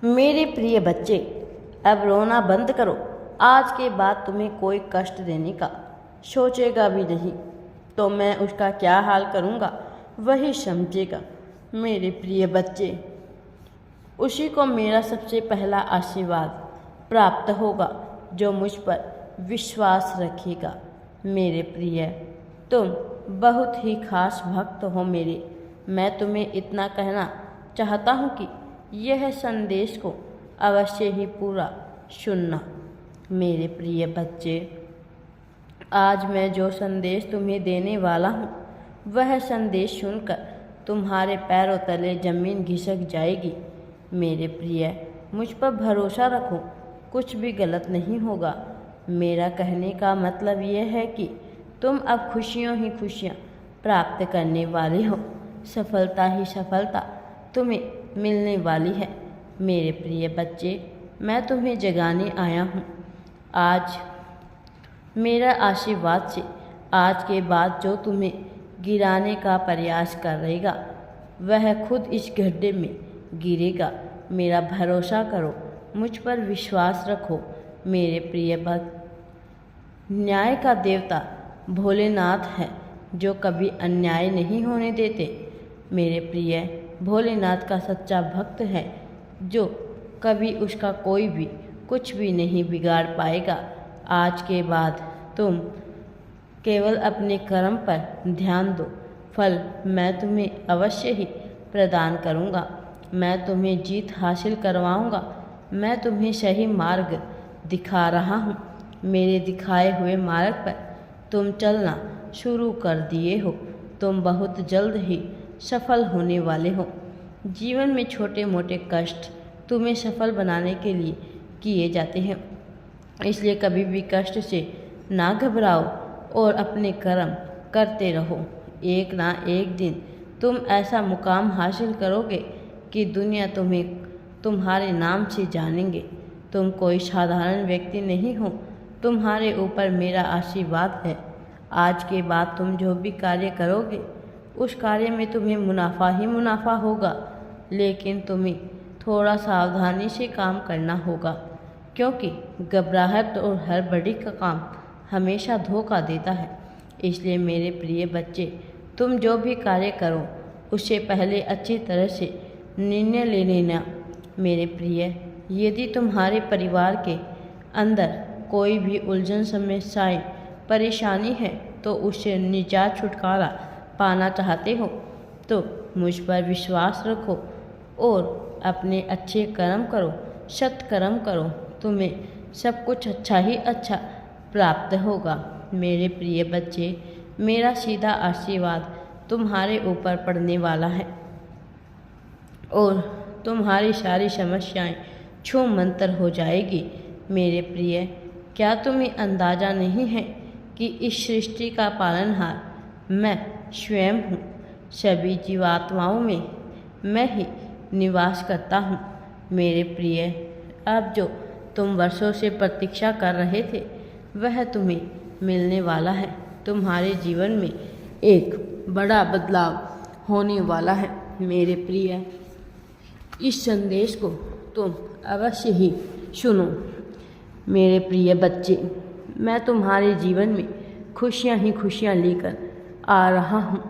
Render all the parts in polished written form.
मेरे प्रिय बच्चे, अब रोना बंद करो। आज के बाद तुम्हें कोई कष्ट देने का सोचेगा भी नहीं तो मैं उसका क्या हाल करूँगा वही समझेगा। मेरे प्रिय बच्चे, उसी को मेरा सबसे पहला आशीर्वाद प्राप्त होगा जो मुझ पर विश्वास रखेगा। मेरे प्रिय, तुम बहुत ही खास भक्त हो मेरे। मैं तुम्हें इतना कहना चाहता हूँ कि यह संदेश को अवश्य ही पूरा सुनना। मेरे प्रिय बच्चे, आज मैं जो संदेश तुम्हें देने वाला हूँ वह संदेश सुनकर तुम्हारे पैरों तले जमीन घिसक जाएगी। मेरे प्रिय, मुझ पर भरोसा रखो, कुछ भी गलत नहीं होगा। मेरा कहने का मतलब यह है कि तुम अब खुशियों ही खुशियाँ प्राप्त करने वाले हो। सफलता ही सफलता तुम्हें मिलने वाली है। मेरे प्रिय बच्चे, मैं तुम्हें जगाने आया हूँ। आज मेरा आशीर्वाद से आज के बाद जो तुम्हें गिराने का प्रयास करेगा वह खुद इस गड्ढे में गिरेगा। मेरा भरोसा करो, मुझ पर विश्वास रखो। मेरे प्रिय भक्त, न्याय का देवता भोलेनाथ है जो कभी अन्याय नहीं होने देते। मेरे प्रिय, भोलेनाथ का सच्चा भक्त है जो कभी उसका कोई भी कुछ भी नहीं बिगाड़ पाएगा। आज के बाद तुम केवल अपने कर्म पर ध्यान दो, फल मैं तुम्हें अवश्य ही प्रदान करूँगा। मैं तुम्हें जीत हासिल करवाऊँगा। मैं तुम्हें सही मार्ग दिखा रहा हूँ। मेरे दिखाए हुए मार्ग पर तुम चलना शुरू कर दिए हो। तुम बहुत जल्द ही सफल होने वाले हो। जीवन में छोटे मोटे कष्ट तुम्हें सफल बनाने के लिए किए जाते हैं, इसलिए कभी भी कष्ट से ना घबराओ और अपने कर्म करते रहो। एक ना एक दिन तुम ऐसा मुकाम हासिल करोगे कि दुनिया तुम्हें तुम्हारे नाम से जानेंगे। तुम कोई साधारण व्यक्ति नहीं हो, तुम्हारे ऊपर मेरा आशीर्वाद है। आज के बाद तुम जो भी कार्य करोगे उस कार्य में तुम्हें मुनाफा ही मुनाफा होगा, लेकिन तुम्हें थोड़ा सावधानी से काम करना होगा, क्योंकि घबराहट और हड़बड़ी का काम हमेशा धोखा देता है। इसलिए मेरे प्रिय बच्चे, तुम जो भी कार्य करो उससे पहले अच्छी तरह से निर्णय ले लेना। मेरे प्रिय, यदि तुम्हारे परिवार के अंदर कोई भी उलझन, समस्याएं, परेशानी है तो उससे निजात छुटकारा पाना चाहते हो तो मुझ पर विश्वास रखो और अपने अच्छे कर्म करो, सत्कर्म करो। तुम्हें सब कुछ अच्छा ही अच्छा प्राप्त होगा। मेरे प्रिय बच्चे, मेरा सीधा आशीर्वाद तुम्हारे ऊपर पड़ने वाला है और तुम्हारी सारी समस्याएं छूमंतर हो जाएगी। मेरे प्रिय, क्या तुम्हें अंदाज़ा नहीं है कि इस सृष्टि का पालनहार मैं स्वयं हूँ। सभी जीवात्माओं में मैं ही निवास करता हूँ। मेरे प्रिय, अब जो तुम वर्षों से प्रतीक्षा कर रहे थे वह तुम्हें मिलने वाला है। तुम्हारे जीवन में एक बड़ा बदलाव होने वाला है। मेरे प्रिय, इस संदेश को तुम अवश्य ही सुनो। मेरे प्रिय बच्चे, मैं तुम्हारे जीवन में खुशियाँ ही खुशियाँ लेकर आ रहा हूँ।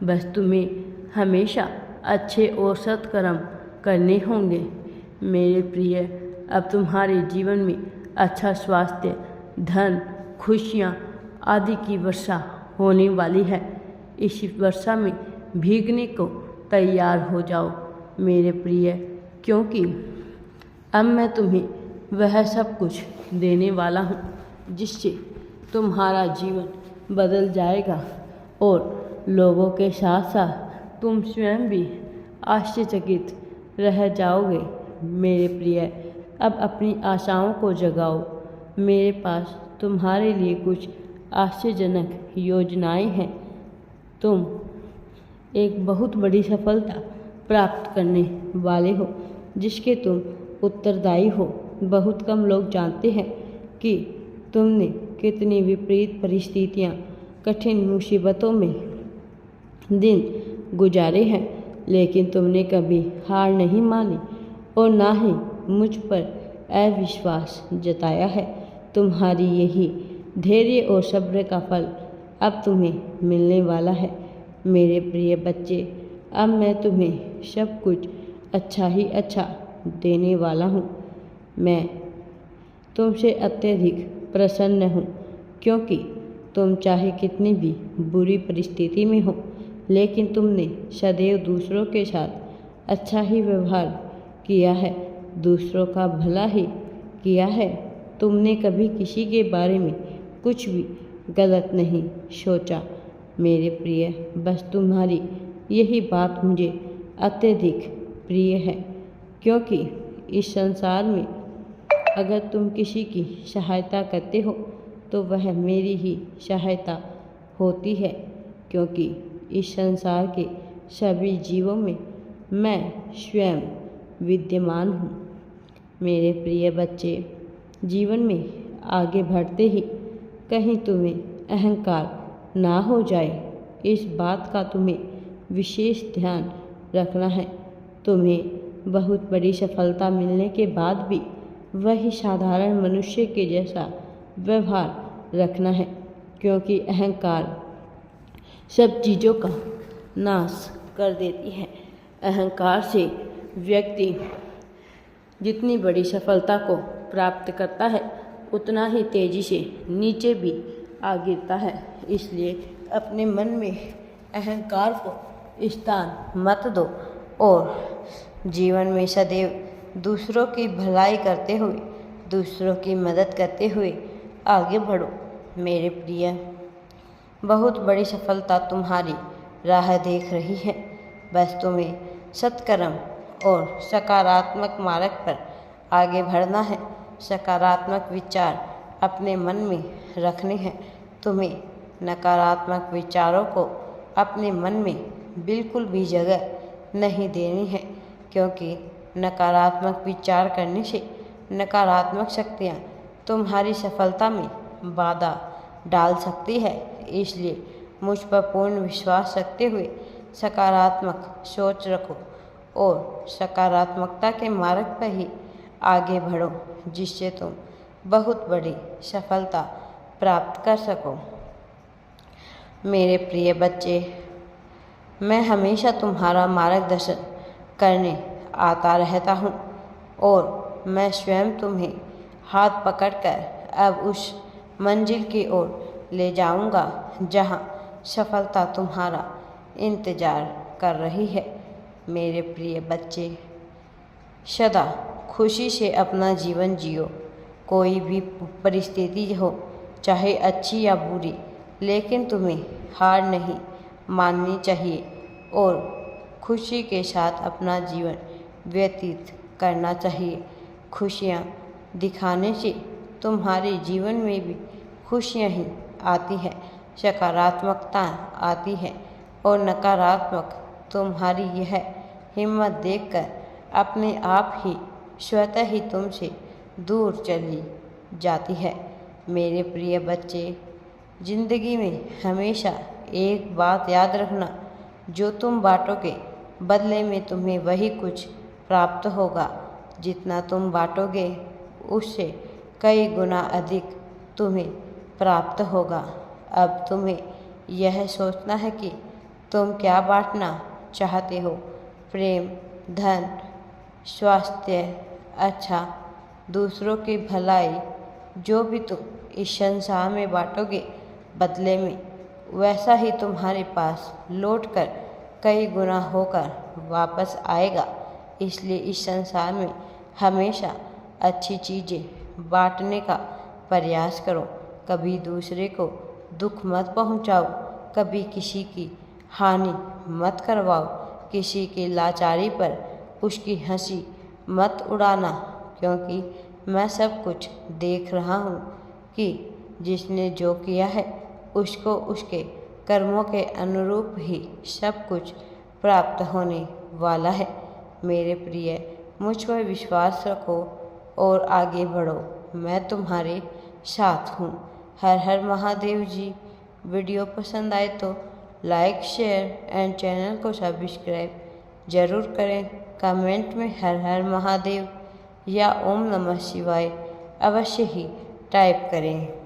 बस तुम्हें हमेशा अच्छे और सत्कर्म करने होंगे। मेरे प्रिय, अब तुम्हारे जीवन में अच्छा स्वास्थ्य, धन, खुशियाँ आदि की वर्षा होने वाली है। इस वर्षा में भीगने को तैयार हो जाओ मेरे प्रिय, क्योंकि अब मैं तुम्हें वह सब कुछ देने वाला हूँ जिससे तुम्हारा जीवन बदल जाएगा और लोगों के साथ साथ तुम स्वयं भी आश्चर्यचकित रह जाओगे। मेरे प्रिय, अब अपनी आशाओं को जगाओ। मेरे पास तुम्हारे लिए कुछ आश्चर्यजनक योजनाएं हैं। तुम एक बहुत बड़ी सफलता प्राप्त करने वाले हो जिसके तुम उत्तरदायी हो। बहुत कम लोग जानते हैं कि तुमने कितनी विपरीत परिस्थितियाँ, कठिन मुसीबतों में दिन गुजारे हैं, लेकिन तुमने कभी हार नहीं मानी और ना ही मुझ पर अविश्वास जताया है। तुम्हारी यही धैर्य और सब्र का फल अब तुम्हें मिलने वाला है। मेरे प्रिय बच्चे, अब मैं तुम्हें सब कुछ अच्छा ही अच्छा देने वाला हूँ। मैं तुमसे अत्यधिक प्रसन्न हूँ, क्योंकि तुम चाहे कितनी भी बुरी परिस्थिति में हो, लेकिन तुमने सदैव दूसरों के साथ अच्छा ही व्यवहार किया है, दूसरों का भला ही किया है। तुमने कभी किसी के बारे में कुछ भी गलत नहीं सोचा। मेरे प्रिय, बस तुम्हारी यही बात मुझे अत्यधिक प्रिय है, क्योंकि इस संसार में अगर तुम किसी की सहायता करते हो तो वह मेरी ही सहायता होती है, क्योंकि इस संसार के सभी जीवों में मैं स्वयं विद्यमान हूँ। मेरे प्रिय बच्चे, जीवन में आगे बढ़ते ही कहीं तुम्हें अहंकार ना हो जाए, इस बात का तुम्हें विशेष ध्यान रखना है। तुम्हें बहुत बड़ी सफलता मिलने के बाद भी वही साधारण मनुष्य के जैसा व्यवहार रखना है, क्योंकि अहंकार सब चीज़ों का नाश कर देती है। अहंकार से व्यक्ति जितनी बड़ी सफलता को प्राप्त करता है, उतना ही तेजी से नीचे भी आ गिरता है। इसलिए अपने मन में अहंकार को स्थान मत दो और जीवन में सदैव दूसरों की भलाई करते हुए, दूसरों की मदद करते हुए आगे बढ़ो। मेरे प्रिय, बहुत बड़ी सफलता तुम्हारी राह देख रही है। बस तुम्हें सत्कर्म और सकारात्मक मार्ग पर आगे बढ़ना है। सकारात्मक विचार अपने मन में रखने हैं। तुम्हें नकारात्मक विचारों को अपने मन में बिल्कुल भी जगह नहीं देनी है, क्योंकि नकारात्मक विचार करने से नकारात्मक शक्तियाँ तुम्हारी सफलता में बाधा डाल सकती है। इसलिए मुझ पर पूर्ण विश्वास रखते हुए सकारात्मक सोच रखो और सकारात्मकता के मार्ग पर ही आगे बढ़ो, जिससे तुम बहुत बड़ी सफलता प्राप्त कर सको। मेरे प्रिय बच्चे, मैं हमेशा तुम्हारा मार्गदर्शन करने आता रहता हूँ और मैं स्वयं तुम्हें हाथ पकड़कर अब उस मंजिल की ओर ले जाऊँगा जहाँ सफलता तुम्हारा इंतज़ार कर रही है। मेरे प्रिय बच्चे, सदा खुशी से अपना जीवन जियो। कोई भी परिस्थिति हो, चाहे अच्छी या बुरी, लेकिन तुम्हें हार नहीं माननी चाहिए और खुशी के साथ अपना जीवन व्यतीत करना चाहिए। खुशियाँ दिखाने से तुम्हारे जीवन में भी खुशियाँ ही आती है, सकारात्मकता आती है और नकारात्मक तुम्हारी यह हिम्मत देखकर अपने आप ही स्वतः ही तुमसे दूर चली जाती है। मेरे प्रिय बच्चे, जिंदगी में हमेशा एक बात याद रखना, जो तुम बांटोगे बदले में तुम्हें वही कुछ प्राप्त होगा। जितना तुम बांटोगे उससे कई गुना अधिक तुम्हें प्राप्त होगा। अब तुम्हें यह सोचना है कि तुम क्या बांटना चाहते हो। प्रेम, धन, स्वास्थ्य, अच्छा, दूसरों की भलाई, जो भी तुम इस संसार में बांटोगे बदले में वैसा ही तुम्हारे पास लौटकर कई गुना होकर वापस आएगा। इसलिए इस संसार में हमेशा अच्छी चीज़ें बांटने का प्रयास करो। कभी दूसरे को दुख मत पहुंचाओ, कभी किसी की हानि मत करवाओ, किसी की लाचारी पर उसकी हंसी मत उड़ाना, क्योंकि मैं सब कुछ देख रहा हूँ कि जिसने जो किया है उसको उसके कर्मों के अनुरूप ही सब कुछ प्राप्त होने वाला है। मेरे प्रिय, मुझ पर विश्वास रखो और आगे बढ़ो, मैं तुम्हारे साथ हूँ। हर हर महादेव जी। वीडियो पसंद आए तो लाइक, शेयर एंड चैनल को सब्सक्राइब ज़रूर करें। कमेंट में हर हर महादेव या ओम नमः शिवाय अवश्य ही टाइप करें।